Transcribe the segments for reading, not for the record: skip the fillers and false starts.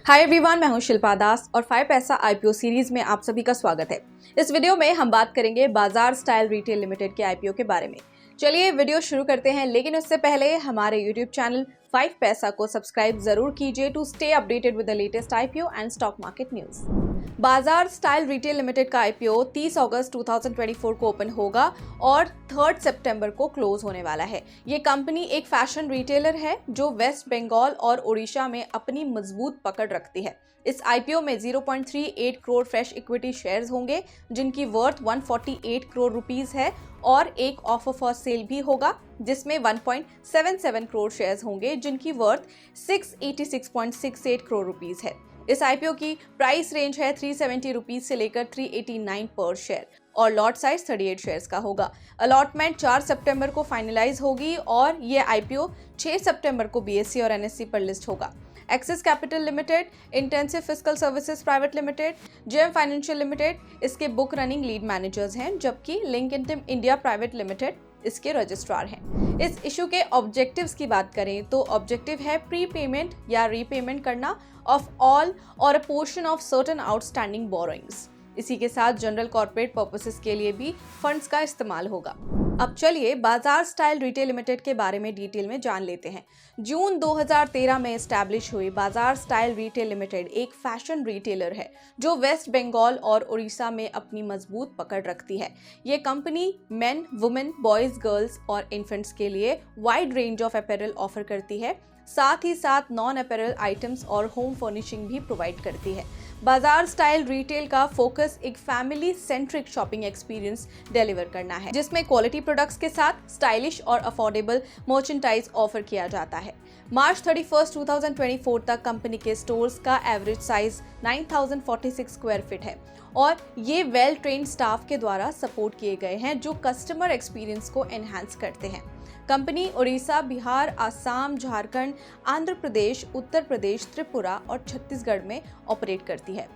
Hi everyone, मैं हूं शिल्पा दास और 5 पैसा आईपीओ सीरीज में आप सभी का स्वागत है। इस वीडियो में हम बात करेंगे बाजार स्टाइल रिटेल लिमिटेड के आईपीओ के बारे में। चलिए वीडियो शुरू करते हैं, लेकिन उससे पहले हमारे यूट्यूब चैनल 5 पैसा को सब्सक्राइब जरूर कीजिए to stay updated with the latest IPO and stock market news. Baazar style retail limited का आईपीओ 30 अगस्त 2024 को ओपन होगा और 3 सितंबर को क्लोज होने वाला है। ये कंपनी एक फैशन रिटेलर है जो वेस्ट बंगाल और ओडिशा में अपनी मजबूत पकड़ रखती है। इस आईपीओ में 0.38 करोड़ फ्रेश इक्विटी शेयर्स होंगे जिनकी वर्थ 148 करोड़ रुपीस है और एक ऑफर फॉर सेल भी होगा जिसमें 1.77 करोड़ शेयर्स होंगे जिनकी वर्थ 686.68 करोड़ रुपीस है। इस आईपीओ की प्राइस रेंज है 370 रुपीज से लेकर 389 पर शेयर और लॉट साइज 38 शेयर्स का होगा। अलॉटमेंट 4 सितंबर को फाइनलाइज होगी और ये आईपीओ 6 सितंबर को बीएसई और एनएसई पर लिस्ट होगा। Axis capital limited, intensive fiscal services private limited, JM financial limited इसके बुक रनिंग लीड मैनेजर्स हैं, जबकि लिंक्डइन इंडिया प्राइवेट लिमिटेड इसके रजिस्ट्रार हैं। इस इशू के ऑब्जेक्टिव्स की बात करें तो ऑब्जेक्टिव है प्री पेमेंट या रीपेमेंट करना ऑफ ऑल और अ portion of certain outstanding borrowings. इसी के साथ जनरल कॉर्पोरेट पर्पसेस के लिए भी फंड्स का इस्तेमाल होगा। अब चलिए बाजार स्टाइल रिटेल लिमिटेड के बारे में डिटेल में जान लेते हैं। जून 2013 में एस्टैब्लिश हुई बाजार स्टाइल रिटेल लिमिटेड एक फैशन रिटेलर है जो वेस्ट बंगाल और उड़ीसा में अपनी मजबूत पकड़ रखती है। ये company main, women, boys, girls और इन्फेंट्स के लिए wide range of apparel offer करती है, साथ ही साथ नॉन अपैरल आइटम्स और होम फर्निशिंग भी प्रोवाइड करती है। बाजार स्टाइल रिटेल का फोकस एक family centric shopping experience deliver करना है जिसमें क्वालिटी प्रोडक्ट्स के साथ स्टाइलिश और अफोर्डेबल मर्चेंडाइज ऑफर किया जाता है। मार्च 31, 2024 तक कंपनी के स्टोर्स का एवरेज साइज 9046 स्क्वायर फीट है और ये वेल ट्रेन्ड स्टाफ के द्वारा सपोर्ट किए गए हैं जो कस्टमर एक्सपीरियंस को एनहांस करते हैं। कंपनी उड़ीसा, बिहार, आसाम, झारखंड, आंध्र प्रदेश, उत्तर प्रदेश, त्रिपुरा और छत्तीसगढ़ में ऑपरेट करती है।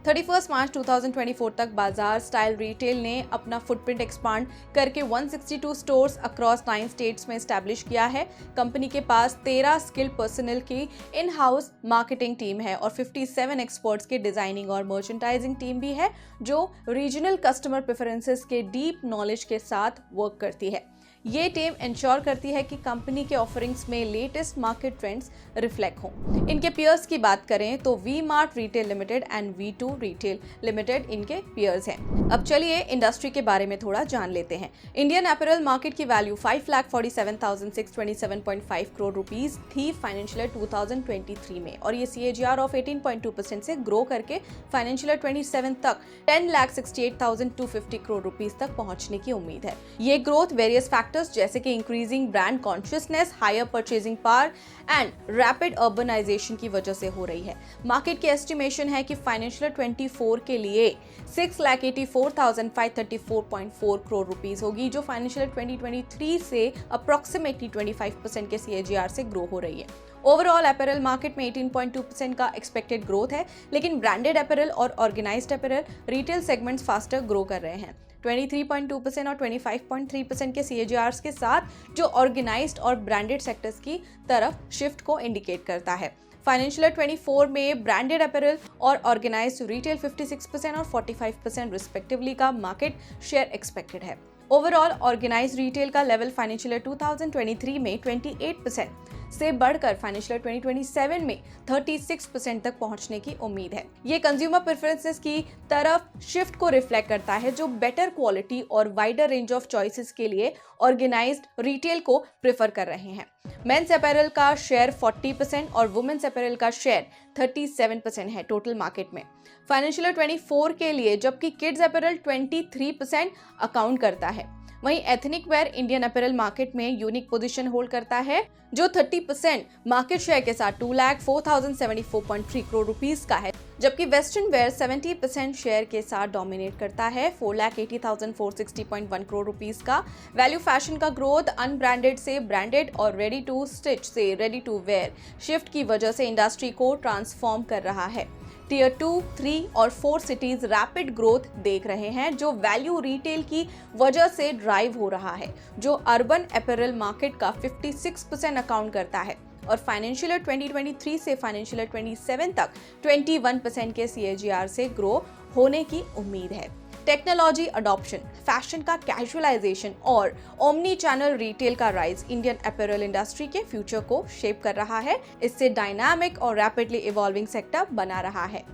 31 मार्च 2024 तक बाजार स्टाइल रिटेल ने अपना फुटप्रिंट एक्सपांड करके 162 स्टोर्स अक्रॉस 9 स्टेट्स में एस्टैब्लिश किया है। कंपनी के पास 13 स्किल्ड पर्सनल की इन हाउस मार्केटिंग टीम है और 57 एक्सपर्ट्स के डिजाइनिंग और मर्चेंडाइजिंग टीम भी है जो रीजनल कस्टमर प्रेफरेंसेस के डीप नॉलेज के साथ वर्क करती है। ये टीम इंश्योर करती है कि कंपनी के ऑफरिंग्स में लेटेस्ट मार्केट ट्रेंड्स रिफ्लेक्ट हों। इनके पियर्स की बात करें तो V mart retail limited and V2 retail limited इनके पियर्स हैं। अब चलिए इंडस्ट्री के बारे में थोड़ा जान लेते हैं। इंडियन अपैरल मार्केट की वैल्यू 5,47,627.5 करोड़ रुपीस थी फाइनेंशियल ईयर 2023 में और ये CAGR ऑफ 18.2% से ग्रो करके फाइनेंशियल ईयर 27 तक 10,68,250 करोड़ रुपीस तक पहुंचने की उम्मीद है। ये ग्रोथ वेरियस फैक्टर्स जैसे कि increasing brand consciousness, higher purchasing power and rapid urbanisation की वजह से हो रही है। मार्केट की एस्टिमेशन है कि फाइनेंशियल 24 के लिए 6,84,534.4 करोड़ रुपीस होगी जो फाइनेंशियल 2023 से अप्रोक्सीमेटली 25% के CAGR से ग्रो हो रही है। ओवरऑल अपैरल मार्केट में 18.2% का एक्सपेक्टेड ग्रोथ है, लेकिन ब्रांडेड अपैरल और organised apparel retail segments faster grow कर रहे हैं। 23.2% और 25.3% के CAGRs के साथ जो ऑर्गेनाइज्ड और ब्रांडेड सेक्टर्स की तरफ शिफ्ट को इंडिकेट करता है। फाइनेंशियल ईयर 24 में ब्रांडेड अपैरल और ऑर्गेनाइज्ड रिटेल 56% और 45% रिस्पेक्टिवली का मार्केट शेयर एक्सपेक्टेड है। ओवरऑल ऑर्गेनाइज्ड रिटेल का लेवल फाइनेंशियल ईयर 2023 में 28% से बढ़कर फाइनेंशियल ईयर 2027 में 36% तक पहुंचने की उम्मीद है। ये कंज्यूमर प्रेफरेंसेस की तरफ शिफ्ट को रिफ्लेक्ट करता है जो बेटर क्वालिटी और वाइडर रेंज ऑफ चॉइसेस के लिए ऑर्गेनाइज्ड रिटेल को प्रेफर कर रहे हैं। मेंस अपैरल का शेयर 40% और वुमेन्स अपैरल का शेयर 37% है टोटल मार्केट में फाइनेंशियल ईयर 24 के लिए, जबकि किड्स अपैरल 23% अकाउंट करता है। वहीं ethnic wear Indian apparel market में यूनिक पोजीशन होल्ड करता है जो 30% मार्केट शेयर के साथ 2,04,074.3 करोड़ रुपीस का है, जबकि वेस्टर्न वेयर 70% शेयर के साथ डोमिनेट करता है 4,80,460.1 करोड़ रुपीस का। वैल्यू फैशन का ग्रोथ अनब्रांडेड से ब्रांडेड और रेडी टू स्टिच से रेडी टू वेयर शिफ्ट की वजह से इंडस्ट्री को ट्रांसफॉर्म कर रहा है। टियर 2, 3 और 4 सिटीज रैपिड ग्रोथ देख रहे हैं जो वैल्यू रिटेल की वजह से ड्राइव हो रहा है, जो अर्बन अपैरल मार्केट का 56% अकाउंट करता है। और फाइनेंशियल ईयर 2023 से फाइनेंशियल ईयर 27 तक 21% के CAGR से ग्रो होने की उम्मीद है। टेक्नोलॉजी अडॉप्शन, फैशन का कैजुअलाइजेशन और ओमनी चैनल रिटेल का राइज इंडियन अपैरल इंडस्ट्री के फ्यूचर को शेप कर रहा है। इससे डायनामिक और रैपिडली इवॉल्विंग सेक्टर बना रहा है।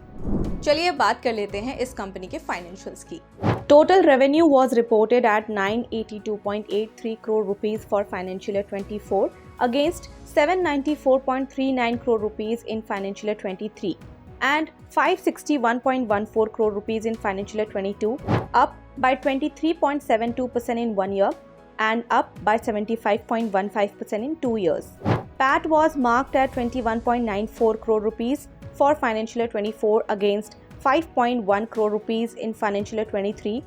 चलिए बात कर लेते हैं इस कंपनी के फाइनेंशियल्स की। Total revenue was reported at 982.83 crore rupees for financial year 24 against 794.39 crore rupees in financial year 23 and 561.14 crore rupees in financial year 22, up by 23.72% in 1 year and up by 75.15% in 2 years. PAT was marked at 21.94 crore rupees for financial year 24 against 5.1 crore rupees in financial year 23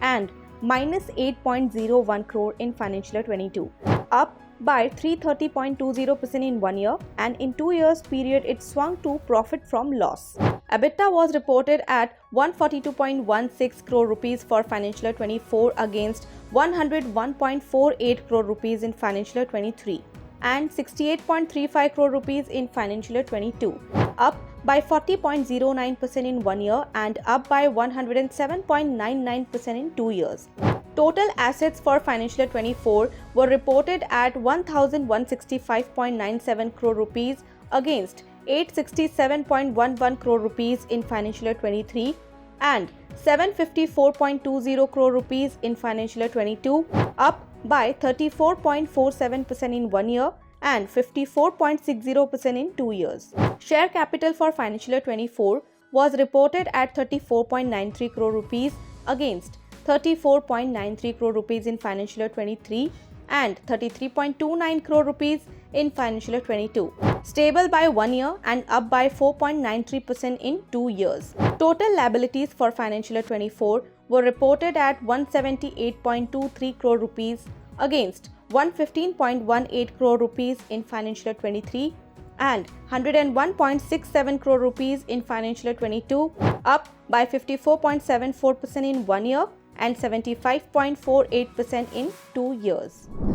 and minus 8.01 crore in financial year 22, up by 330.20% in 1 year, and in 2 years period it swung to profit from loss. EBITDA was reported at 142.16 crore rupees for financial year 24 against 101.48 crore rupees in financial year 23 and 68.35 crore rupees in financial year 22, up by 40.09% in 1 year and up by 107.99% in 2 years. Total assets for financial year 24 were reported at 1,165.97 crore rupees against 867.11 crore rupees in financial year 23 and 754.20 crore rupees in financial year 22, up by 34.47% in 1 year and 54.60% in 2 years. Share capital for financial year 24 was reported at 34.93 crore rupees against 34.93 crore rupees in financial year 23 and 33.29 crore rupees in financial year 22, stable by 1 year and up by 4.93% in 2 years. Total liabilities for financial year 24 were reported at 178.23 crore rupees against 115.18 crore rupees in financial year 23 and 101.67 crore rupees in financial year 22, up by 54.74% in 1 year and 75.48% in 2 years.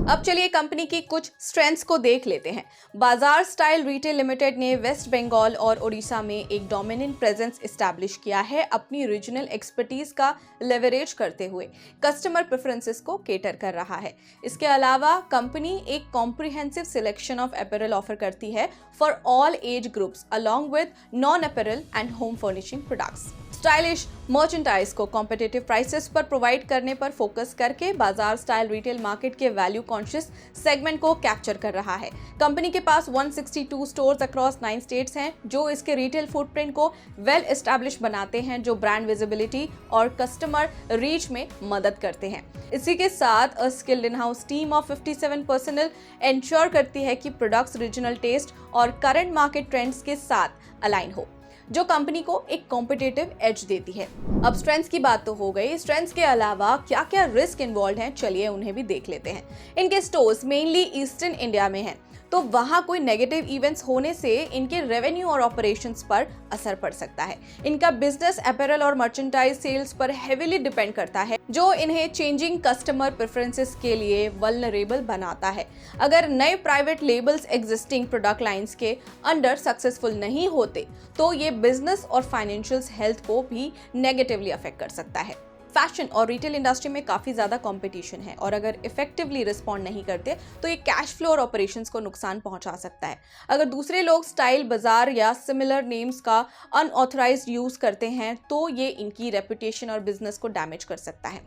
अब चलिए company की कुछ strengths को देख लेते हैं। बाजार style retail limited ने वेस्ट बंगाल और ओडिशा में एक डोमिनेंट प्रेजेंस एस्टैब्लिश किया है। अपनी रीजनल एक्सपर्टीज का लेवरेज करते हुए कस्टमर प्रेफरेंसेस को केटर कर रहा है। इसके अलावा कंपनी एक comprehensive selection of apparel offer करती है for all age groups along with non apparel and home furnishing products. Stylish merchandise को कॉम्पिटिटिव प्राइसेस पर प्रोवाइड करने पर फोकस करके बाजार स्टाइल रिटेल मार्केट के वैल्यू कॉन्शियस सेगमेंट को कैप्चर कर रहा है। कंपनी के पास 162 स्टोर्स अक्रॉस 9 स्टेट्स हैं जो इसके रिटेल फुटप्रिंट को वेल एस्टैब्लिश बनाते हैं, जो ब्रांड विजिबिलिटी और कस्टमर रीच में मदद करते हैं। इसी के साथ अ skilled in house team of 57 personal ensure करती है कि प्रोडक्ट्स रीजनल टेस्ट और करंट मार्केट ट्रेंड्स के साथ अलाइन हो, जो कंपनी को एक कॉम्पिटिटिव एज देती है। अब स्ट्रेंथ्स की बात तो हो गई। स्ट्रेंथ्स के अलावा क्या क्या रिस्क इन्वॉल्व हैं, चलिए उन्हें भी देख लेते हैं। इनके स्टोर्स मेनली ईस्टर्न इंडिया में हैं, तो वहां कोई नेगेटिव इवेंट्स होने से इनके रेवेन्यू और ऑपरेशंस पर असर पड़ सकता है। इनका बिजनेस अपैरल और मर्चेंडाइज सेल्स पर हेविली डिपेंड करता है, जो इन्हें चेंजिंग कस्टमर प्रेफरेंसेस के लिए वल्नरेबल बनाता है। अगर नए private labels existing product lines के अंडर सक्सेसफुल नहीं होते तो ये बिजनेस और फाइनेंशियल्स हेल्थ को भी नेगेटिवली अफेक्ट कर सकता है। फैशन और रिटेल इंडस्ट्री में काफ़ी ज़्यादा कंपटीशन है और अगर इफेक्टिवली रिस्पॉन्ड नहीं करते तो ये कैश फ्लो और ऑपरेशंस को नुकसान पहुंचा सकता है। अगर दूसरे लोग स्टाइल बाजार या सिमिलर नेम्स का अनऑथराइज्ड यूज़ करते हैं तो ये इनकी रेपुटेशन और बिजनेस को डैमेज कर सकता है।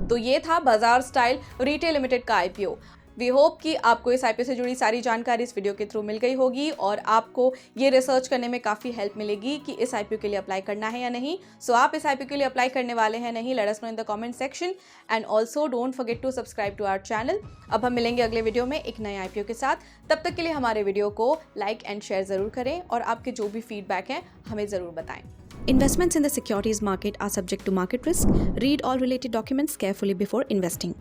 तो ये था बाजार स्टाइल रिटेल लिमिटेड का IPO। वी होप कि आपको इस IPO से जुड़ी सारी जानकारी इस वीडियो के थ्रू मिल गई होगी और आपको ये रिसर्च करने में काफ़ी हेल्प मिलेगी कि इस IPO के लिए अप्लाई करना है या नहीं। सो आप इस IPO के लिए अप्लाई करने वाले हैं नहीं, let us know in the comment section and also don't forget to subscribe to our channel. अब हम मिलेंगे अगले वीडियो में एक नए IPO के साथ। तब तक के लिए हमारे वीडियो को लाइक एंड शेयर ज़रूर करें और आपके जो भी फीडबैक हैं हमें ज़रूर बताएं। Investments in the securities market are subject to market risk. Read all related documents carefully before investing.